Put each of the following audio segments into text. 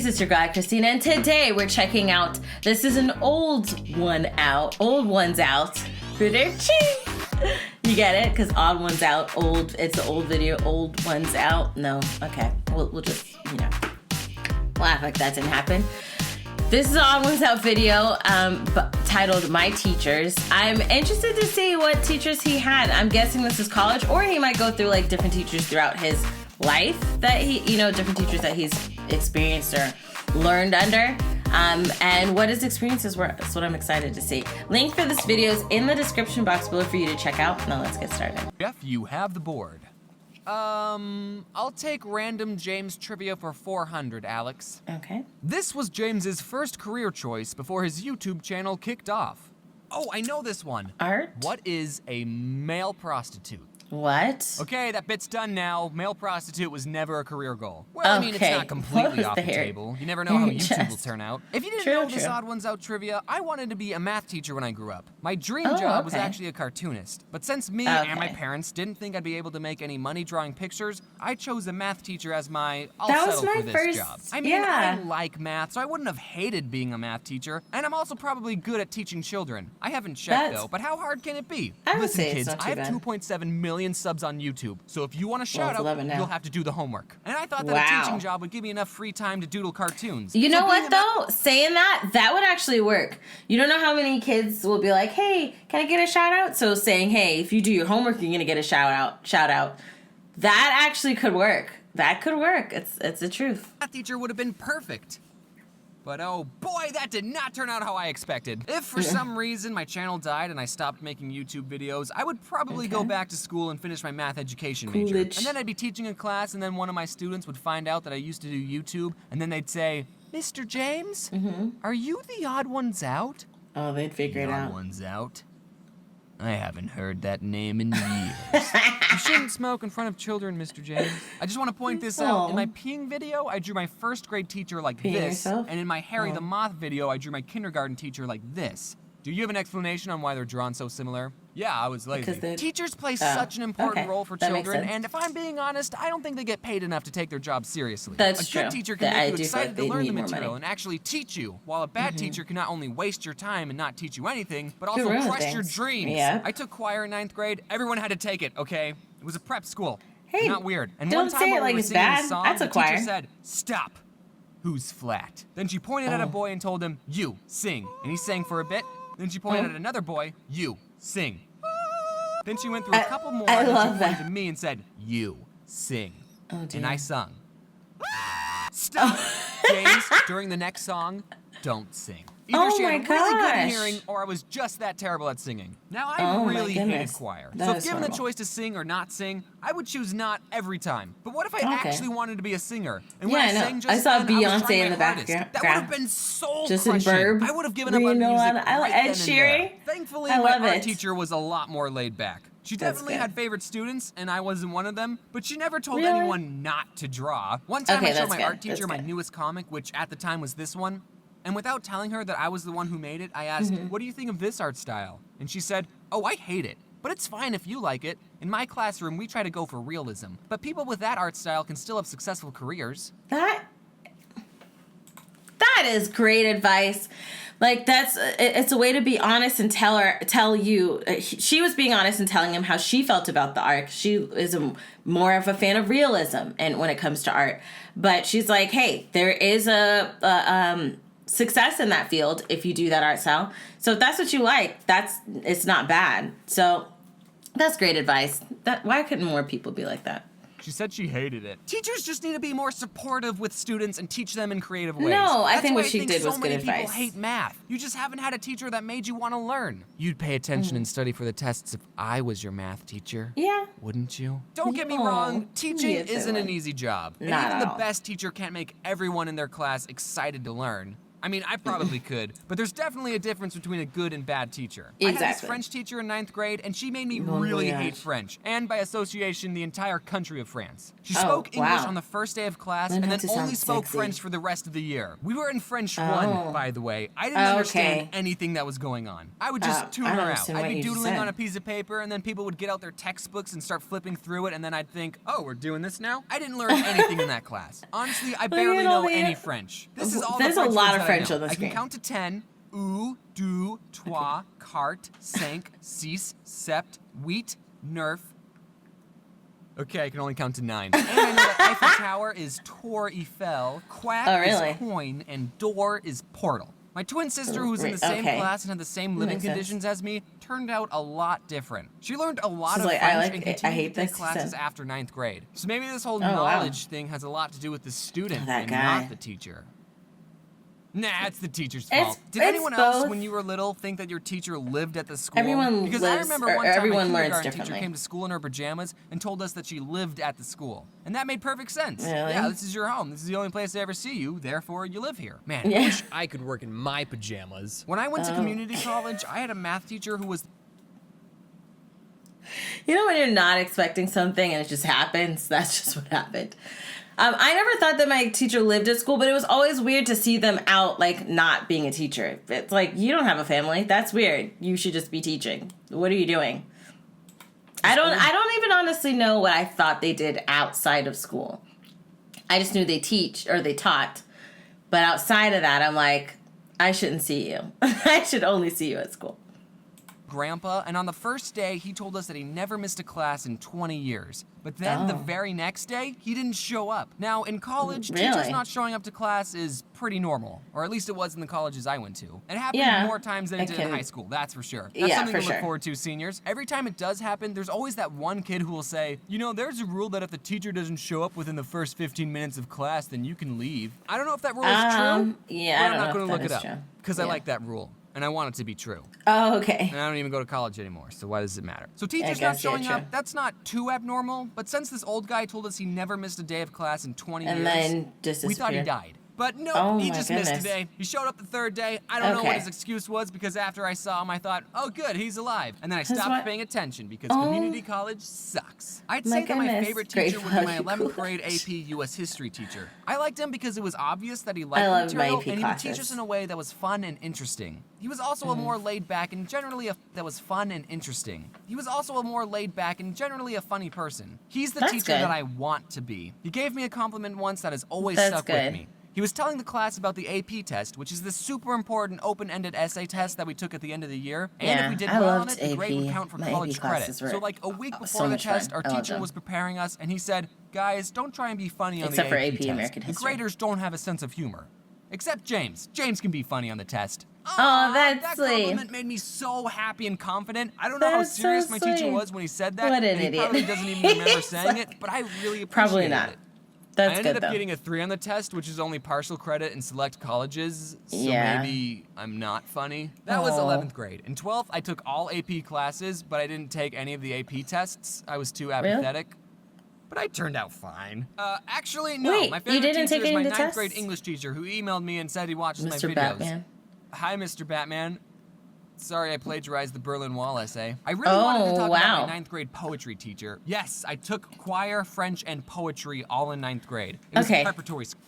it's your girl AyChristene, and today we're checking out, this is an old one's out for their cheap. You get it? Because odd one's out, old, it's an old video, old one's out. No, okay, we'll just, we'll act like that didn't happen. This is an odd one's out video titled My Teachers. I'm interested to see what teachers he had. I'm guessing this is college, or he might go through like different teachers throughout his life that he, different teachers that he's experienced or learned under, and what his experiences were. That's what I'm excited to see. Link for this video is in the description box below for you to check out. Now let's get started. Jeff, you have the board. I'll take random James trivia for 400, Alex. Okay. This was James's first career choice before his YouTube channel kicked off. Oh, I know this one. Art? What is a male prostitute? What? Okay, that bit's done now. Male prostitute was never a career goal. Well, I mean, it's not completely off the table. You never know how YouTube will turn out. If you didn't know this Odd Ones Out trivia, I wanted to be a math teacher when I grew up. My dream job was actually a cartoonist. But since me and my parents didn't think I'd be able to make any money drawing pictures, I chose a math teacher as my I'll settle for this job. I mean, I like math, so I wouldn't have hated being a math teacher. And I'm also probably good at teaching children. I haven't checked though, but how hard can it be? Listen, kids, I have 2.7 million subs on YouTube, so if you want a shout out, you'll have to do the homework. And I thought that a teaching job would give me enough free time to doodle cartoons. You know what though? Saying that would actually work. You don't know how many kids will be like, hey, can I get a shout out? So saying, hey, if you do your homework, you're gonna get a shout out. That actually could work. That could work. It's the truth. That teacher would have been perfect. But oh boy, that did not turn out how I expected. If for some reason my channel died and I stopped making YouTube videos, I would probably go back to school and finish my math education major. And then I'd be teaching a class, and then one of my students would find out that I used to do YouTube, and then they'd say, Mr. James, are you the Odd Ones Out? Oh, they'd figure it out. Odd Ones Out? I haven't heard that name in years. You shouldn't smoke in front of children, Mr. James. I just want to point this out. In my peeing video, I drew my first grade teacher like this. And in my Harry the Moth video, I drew my kindergarten teacher like this. Do you have an explanation on why they're drawn so similar? Yeah, I was lazy. Teachers play such an important role for children, and if I'm being honest, I don't think they get paid enough to take their job seriously. That's true. A good teacher can make you excited to learn the material and actually teach you, while a bad teacher can not only waste your time and not teach you anything, but also crush your dreams. Yeah. I took choir in 9th grade. Everyone had to take it, okay? It was a prep school. Hey, not weird. And don't one time say it when like we were it's singing bad. a song, That's a the choir. teacher said, stop. Who's flat? Then she pointed at a boy and told him, you, sing. And he sang for a bit. Then she pointed at another boy, you, sing. Then she went through a couple more, and then she pointed to me and said, you, sing. Oh, dear. And I sung. Stop! James, during the next song, don't sing. Either she had really good hearing, or I was just that terrible at singing. Now, I really hated choir. So if given the choice to sing or not sing, I would choose not every time. But what if I actually wanted to be a singer? And when I sang just I saw then, Beyonce in the background. That would have been soul just in crushing. verb. I would have given up on music I like Ed Sheeran. Thankfully, my art teacher was a lot more laid back. She definitely had favorite students, and I wasn't one of them, but she never told anyone not to draw. One time I showed my art teacher my newest comic, which at the time was this one, and without telling her that I was the one who made it, I asked, what do you think of this art style? And she said, oh, I hate it, but it's fine if you like it. In my classroom, we try to go for realism, but people with that art style can still have successful careers. That is great advice. Like, it's a way to be honest and tell you. She was being honest and telling him how she felt about the art. She is more of a fan of realism and when it comes to art. But she's like, hey, there is a success in that field if you do that art style. So if that's what you like, it's not bad. So that's great advice. Why couldn't more people be like that? She said she hated it. Teachers just need to be more supportive with students and teach them in creative ways. No, I think what she did was good advice. So many people hate math. You just haven't had a teacher that made you want to learn. You'd pay attention and study for the tests if I was your math teacher. Yeah. Wouldn't you? Don't get me wrong, teaching isn't an easy job. And even the best teacher can't make everyone in their class excited to learn. I mean, I probably could, but there's definitely a difference between a good and bad teacher. Exactly. I had this French teacher in 9th grade, and she made me really hate French, and by association, the entire country of France. She spoke English on the first day of class, and then only spoke French for the rest of the year. We were in French 1, by the way. I didn't understand anything that was going on. I would just tune her out. I'd be doodling on a piece of paper, and then people would get out their textbooks and start flipping through it, and then I'd think, oh, we're doing this now? I didn't learn anything in that class. Honestly, I barely know any French. This is all There's the a lot of French French on the I screen. can count to 10. Ou, du, toi, carte, cinq, six, sept, huit, neuf. Okay, I can only count to 9. And I know that Eiffel Tower is Tour Eiffel, quack is coin, and door is portal. My twin sister, who was in the same class and had the same living conditions as me, turned out a lot different. She learned a lot of French and continued to take classes after 9th grade. So maybe this whole knowledge thing has a lot to do with the student and not the teacher. Nah, it's the teacher's fault. Did anyone else, when you were little, think that your teacher lived at the school? Because I remember one time my kindergarten teacher came to school in her pajamas and told us that she lived at the school. And that made perfect sense. Really? Yeah, this is your home. This is the only place I ever see you, therefore you live here. Man, I wish I could work in my pajamas. When I went to community college, I had a math teacher who was... You know when you're not expecting something and it just happens? That's just what happened. I never thought that my teacher lived at school, but it was always weird to see them out, like, not being a teacher. It's like, you don't have a family. That's weird. You should just be teaching. What are you doing? I don't even honestly know what I thought they did outside of school. I just knew they taught. But outside of that, I'm like, I shouldn't see you. I should only see you at school. Grandpa, and on the first day, he told us that he never missed a class in 20 years. But then the very next day, he didn't show up. Now, in college, teachers not showing up to class is pretty normal. Or at least it was in the colleges I went to. It happened more times than it did in high school, that's for sure. That's something to look forward to, seniors. Every time it does happen, there's always that one kid who will say, you know, there's a rule that if the teacher doesn't show up within the first 15 minutes of class, then you can leave. I don't know if that rule is true, yeah, but I'm not going to look it up. Because I like that rule. And I want it to be true. Oh, okay. And I don't even go to college anymore, so why does it matter? So teachers not showing up, that's not too abnormal, but since this old guy told us he never missed a day of class in 20 years, then we thought he died. But no, he just missed today. He showed up the third day. I don't know what his excuse was, because after I saw him, I thought, oh good, he's alive. And then I stopped paying attention because community college sucks. I'd say that my favorite teacher would be my 11th grade AP US history teacher. I liked him because it was obvious that he liked the material, and he would teach us in a way that was fun and interesting. He was also a more laid back and generally a funny person. He's the teacher that I want to be. He gave me a compliment once that has always stuck with me. He was telling the class about the AP test, which is the super important open-ended essay test that we took at the end of the year. And if we did well on it, the grade would count for college credit. So like a week before the test, our teacher was preparing us, and he said, guys, don't try and be funny on the AP test. The graders don't have a sense of humor. Except James. James can be funny on the test. Oh, that's that sweet. compliment made me so happy and confident. I don't know how serious my teacher was when he said that. What an and he idiot. probably doesn't even remember saying it, but I really appreciated it. That's I ended up getting a 3 on the test, which is only partial credit in select colleges, so maybe I'm not funny. That was 11th grade. In 12th, I took all AP classes, but I didn't take any of the AP tests. I was too apathetic. But I turned out fine. Actually, no. Wait, my favorite you didn't teacher take is my any 9th grade English teacher who emailed me and said he watches my videos. Batman. Hi, Mr. Batman. Sorry I plagiarized the Berlin Wall essay. I really wanted to talk about my 9th grade poetry teacher. Yes, I took choir, French, and poetry all in 9th grade. It was preparatory school.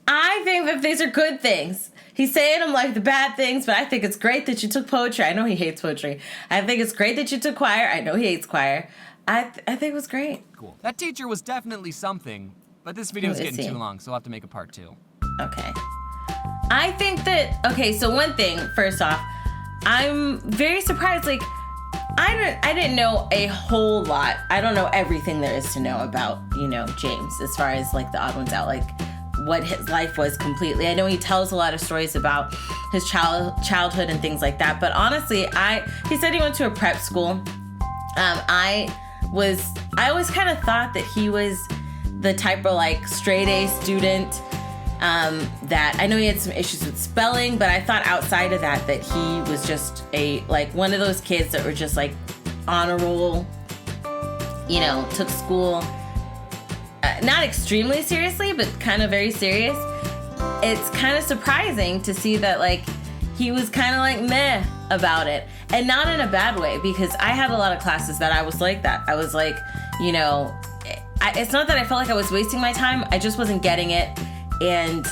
I think that these are good things. He's saying them like the bad things, but I think it's great that you took poetry. I know he hates poetry. I think it's great that you took choir. I know he hates choir. I think it was great. Cool. That teacher was definitely something, but this video is getting too long, so I'll have to make a part 2. Okay. I think that, so one thing, first off, I'm very surprised, like, I didn't know a whole lot. I don't know everything there is to know about, James, as far as, like, the Odd Ones Out, like, what his life was completely. I know he tells a lot of stories about his childhood and things like that, but honestly, he said he went to a prep school. I always kind of thought that he was the type of, like, straight A student, that I know he had some issues with spelling, but I thought outside of that he was just one of those kids that were just like on a roll, took school not extremely seriously, but kind of very serious. it's kind of surprising to see that, like, he was kind of like meh about it. And not in a bad way, because I had a lot of classes that I was like that. I was like, you know, it's not that I felt like I was wasting my time. I just wasn't getting it. And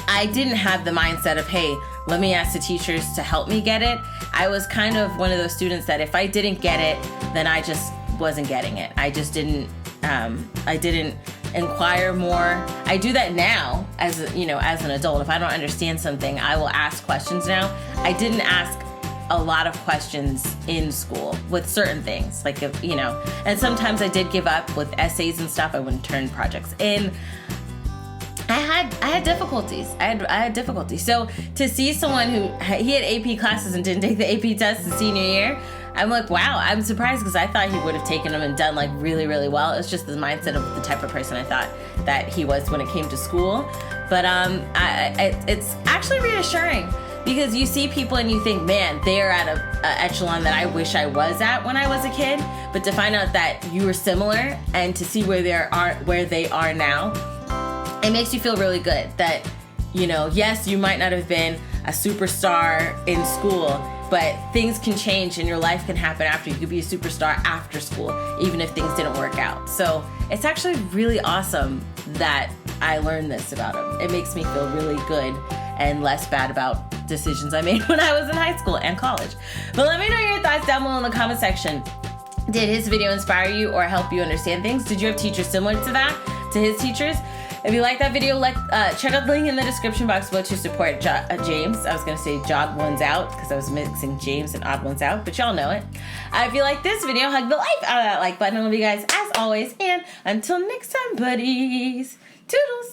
I didn't have the mindset of, hey, let me ask the teachers to help me get it. I was kind of one of those students that if I didn't get it, then I just wasn't getting it. I just didn't, I didn't inquire more. I do that now as an adult. If I don't understand something, I will ask questions now. I didn't ask a lot of questions in school with certain things, like, if, you know, and sometimes I did give up with essays and stuff. I wouldn't turn projects in. I had difficulties. I had difficulties. So to see someone he had AP classes and didn't take the AP test in senior year, I'm like, wow, I'm surprised, because I thought he would have taken them and done like really, really well. It's just the mindset of the type of person I thought that he was when it came to school. But it's actually reassuring, because you see people and you think, man, they're at a echelon that I wish I was at when I was a kid. But to find out that you were similar and to see where they are now, it makes you feel really good that, you know, yes, you might not have been a superstar in school, but things can change and your life can happen after. You could be a superstar after school, even if things didn't work out. So it's actually really awesome that I learned this about him. It makes me feel really good and less bad about decisions I made when I was in high school and college. But let me know your thoughts down below in the comment section. Did his video inspire you or help you understand things? Did you have teachers similar to that, to his teachers? If you like that video, check out the link in the description box below to support James. I was going to say TheOdd1sOut because I was mixing James and AyChristene, but y'all know it. If you like this video, hug the life out of that like button. I love you guys as always, and until next time, buddies. Toodles!